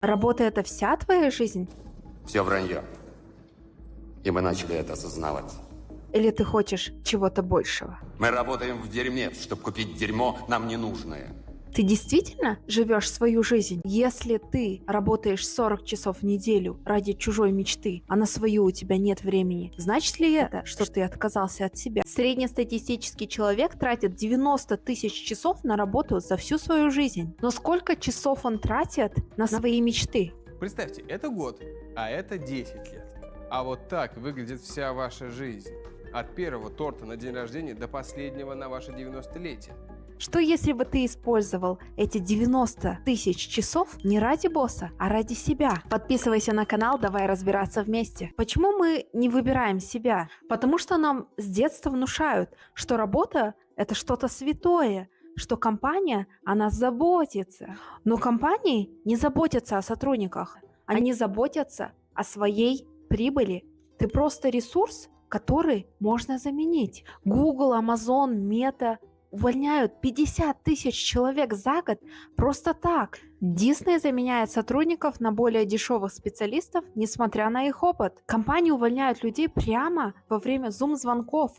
Работа — это вся твоя жизнь? Все вранье. И мы начали это осознавать. Или ты хочешь чего-то большего? Мы работаем в дерьме, чтобы купить дерьмо нам ненужное. Ты действительно живешь свою жизнь? Если ты работаешь 40 часов в неделю ради чужой мечты, а на свою у тебя нет времени, значит ли это, что ты отказался от себя? Среднестатистический человек тратит 90 тысяч часов на работу за всю свою жизнь. Но сколько часов он тратит на свои мечты? Представьте, это год, а это 10 лет. А вот так выглядит вся ваша жизнь. От первого торта на день рождения до последнего на ваше 90-летие. Что если бы ты использовал эти 90 тысяч часов не ради босса, а ради себя? Подписывайся на канал, давай разбираться вместе. Почему мы не выбираем себя? Потому что нам с детства внушают, что работа – это что-то святое, что компания о нас заботится. Но компании не заботятся о сотрудниках, они заботятся о своей прибыли. Ты просто ресурс, который можно заменить. Google, Amazon, Meta – увольняют 50 тысяч человек за год просто так. Disney заменяет сотрудников на более дешевых специалистов, несмотря на их опыт. Компании увольняют людей прямо во время Zoom-звонков.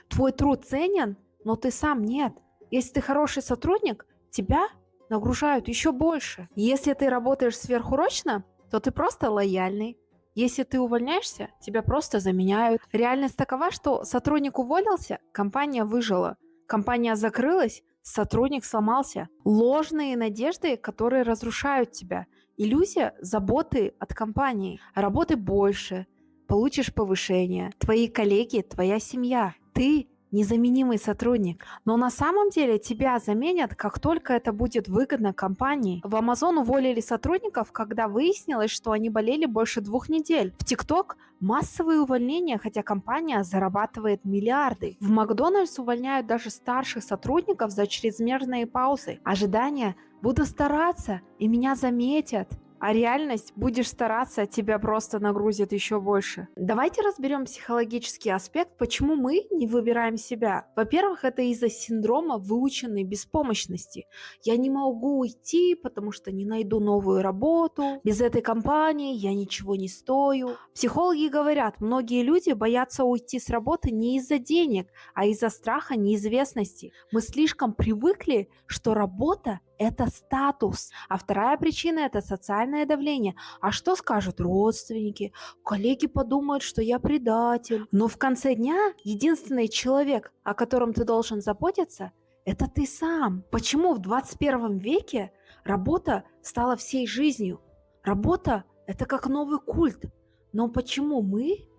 Твой труд ценен, но ты сам нет. Если ты хороший сотрудник, тебя нагружают еще больше. Если ты работаешь сверхурочно, то ты просто лояльный. Если ты увольняешься, тебя просто заменяют. Реальность такова, что сотрудник уволился, компания выжила. Компания закрылась, сотрудник сломался. Ложные надежды, которые разрушают тебя. Иллюзия заботы от компании. Работы больше, получишь повышение. Твои коллеги, твоя семья. Ты незаменимый сотрудник. Но на самом деле тебя заменят, как только это будет выгодно компании. В Amazon уволили сотрудников, когда выяснилось, что они болели больше 2 недель. В TikTok массовые увольнения, хотя компания зарабатывает миллиарды. В Макдональдс увольняют даже старших сотрудников за чрезмерные паузы. Ожидания: буду стараться, и меня заметят. А реальность: будешь стараться, тебя просто нагрузят еще больше. Давайте разберем психологический аспект, почему мы не выбираем себя. Во-первых, это из-за синдрома выученной беспомощности. Я не могу уйти, потому что не найду новую работу. Без этой компании я ничего не стою. Психологи говорят, многие люди боятся уйти с работы не из-за денег, а из-за страха неизвестности. Мы слишком привыкли, что работа – это статус. А вторая причина – это социальное давление. А что скажут родственники? Коллеги подумают, что я предатель. Но в конце дня единственный человек, о котором ты должен заботиться – это ты сам. Почему в 21 веке работа стала всей жизнью? Работа – это как новый культ. Но почему мы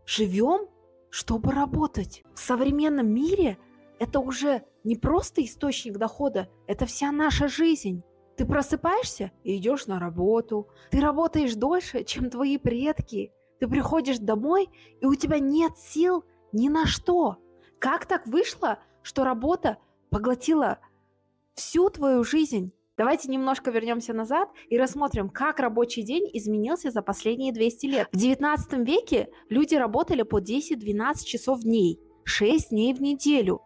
живем, чтобы работать? В современном мире это уже не просто источник дохода, это вся наша жизнь. Ты просыпаешься и идешь на работу. Ты работаешь дольше, чем твои предки. Ты приходишь домой, и у тебя нет сил ни на что. Как так вышло, что работа поглотила всю твою жизнь? Давайте немножко вернемся назад и рассмотрим, как рабочий день изменился за последние 200 лет. В 19 веке люди работали по 10-12 часов в день, 6 дней в неделю.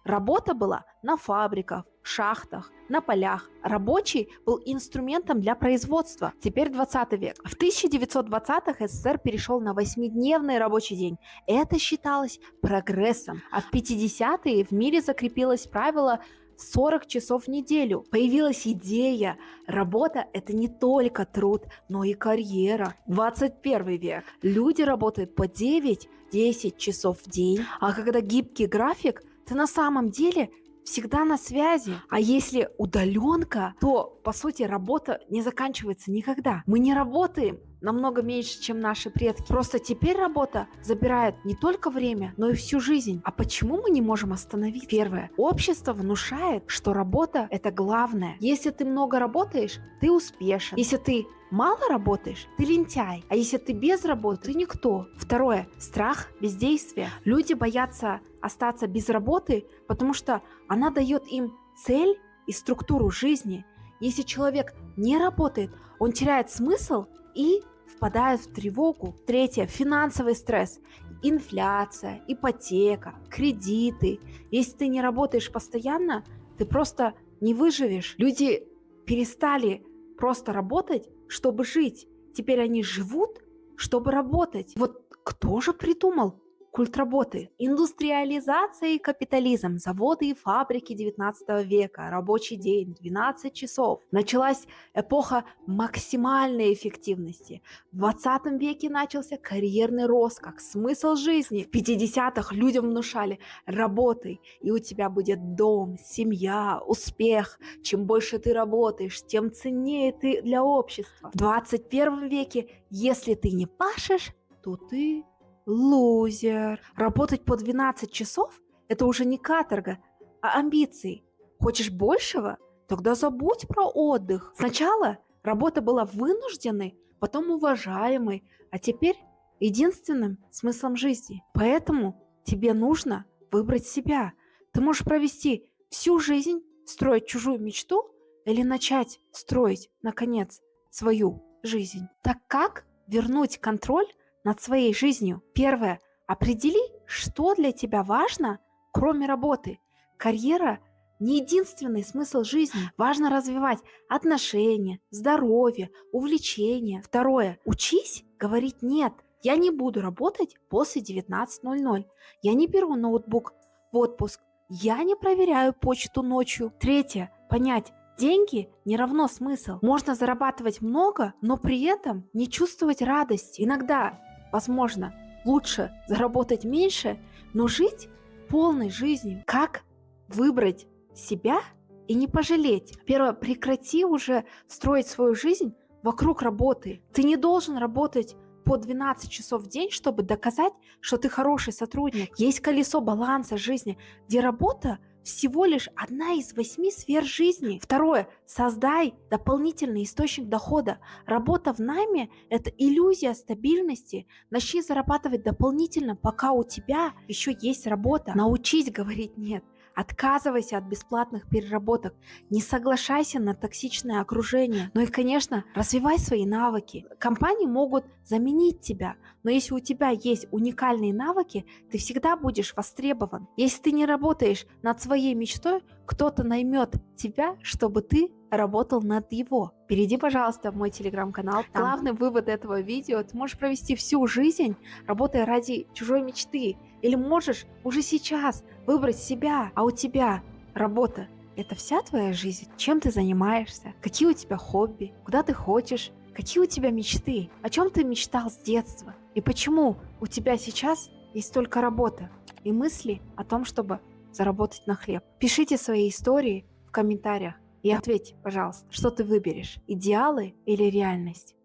Работа была на фабриках, шахтах, на полях. Рабочий был инструментом для производства. Теперь 20 век. В 1920-х СССР перешел на 8-дневный рабочий день. Это считалось прогрессом. А в 50-е в мире закрепилось правило 40 часов в неделю. Появилась идея: работа – это не только труд, но и карьера. 21 век. Люди работают по 9-10 часов в день. А когда гибкий график, ты на самом деле всегда на связи. А если удаленка, то, по сути, работа не заканчивается никогда. Мы не работаем намного меньше, чем наши предки. Просто теперь работа забирает не только время, но и всю жизнь. А почему мы не можем остановиться? Первое. Общество внушает, что работа – это главное. Если ты много работаешь, ты успешен. Если ты мало работаешь, ты лентяй. А если ты без работы, ты никто. Второе. Страх бездействия. Люди боятся остаться без работы, потому что она дает им цель и структуру жизни. Если человек не работает, он теряет смысл и впадает в тревогу. Третье. Финансовый стресс. Инфляция, ипотека, кредиты. Если ты не работаешь постоянно, ты просто не выживешь. Люди перестали просто работать, чтобы жить. Теперь они живут, чтобы работать. Вот кто же придумал культ работы? Индустриализация и капитализм, заводы и фабрики 19 века, рабочий день 12 часов. Началась эпоха максимальной эффективности. В 20 веке начался карьерный рост как смысл жизни. В 50-х людям внушали: работай, и у тебя будет дом, семья, успех. Чем больше ты работаешь, тем ценнее ты для общества. В 21 веке, если ты не пашешь, то ты лузер. Работать по 12 часов – это уже не каторга, а амбиции. Хочешь большего? Тогда забудь про отдых. Сначала работа была вынужденной, потом уважаемой, а теперь единственным смыслом жизни. Поэтому тебе нужно выбрать себя. Ты можешь провести всю жизнь, строить чужую мечту или начать строить, наконец, свою жизнь. Так как вернуть контроль над своей жизнью? Первое. Определи, что для тебя важно, кроме работы. Карьера не единственный смысл жизни. Важно развивать отношения, здоровье, увлечения. Второе. Учись говорить «нет». Я не буду работать после 19:00. Я не беру ноутбук в отпуск. Я не проверяю почту ночью. Третье. Понять: деньги не равно смысл. Можно зарабатывать много, но при этом не чувствовать радости. Иногда, возможно, лучше заработать меньше, но жить полной жизнью. Как выбрать себя и не пожалеть? Первое. Прекрати уже строить свою жизнь вокруг работы. Ты не должен работать по 12 часов в день, чтобы доказать, что ты хороший сотрудник. Есть колесо баланса жизни, где работа всего лишь одна из 8 сфер жизни. Второе. Создай дополнительный источник дохода. Работа в найме – это иллюзия стабильности. Начни зарабатывать дополнительно, пока у тебя еще есть работа. Научись говорить «нет». Отказывайся от бесплатных переработок, не соглашайся на токсичное окружение. Ну и, конечно, развивай свои навыки. Компании могут заменить тебя, но если у тебя есть уникальные навыки, ты всегда будешь востребован. Если ты не работаешь над своей мечтой, кто-то наймет тебя, чтобы ты работал над его. Перейди, пожалуйста, в мой телеграм-канал. Главный вывод этого видео: ты можешь провести всю жизнь, работая ради чужой мечты. Или можешь уже сейчас выбрать себя. А у тебя работа – это вся твоя жизнь? Чем ты занимаешься? Какие у тебя хобби? Куда ты хочешь? Какие у тебя мечты? О чем ты мечтал с детства? И почему у тебя сейчас есть только работа и мысли о том, чтобы заработать на хлеб? Пишите свои истории в комментариях и ответь, пожалуйста, что ты выберешь – идеалы или реальность?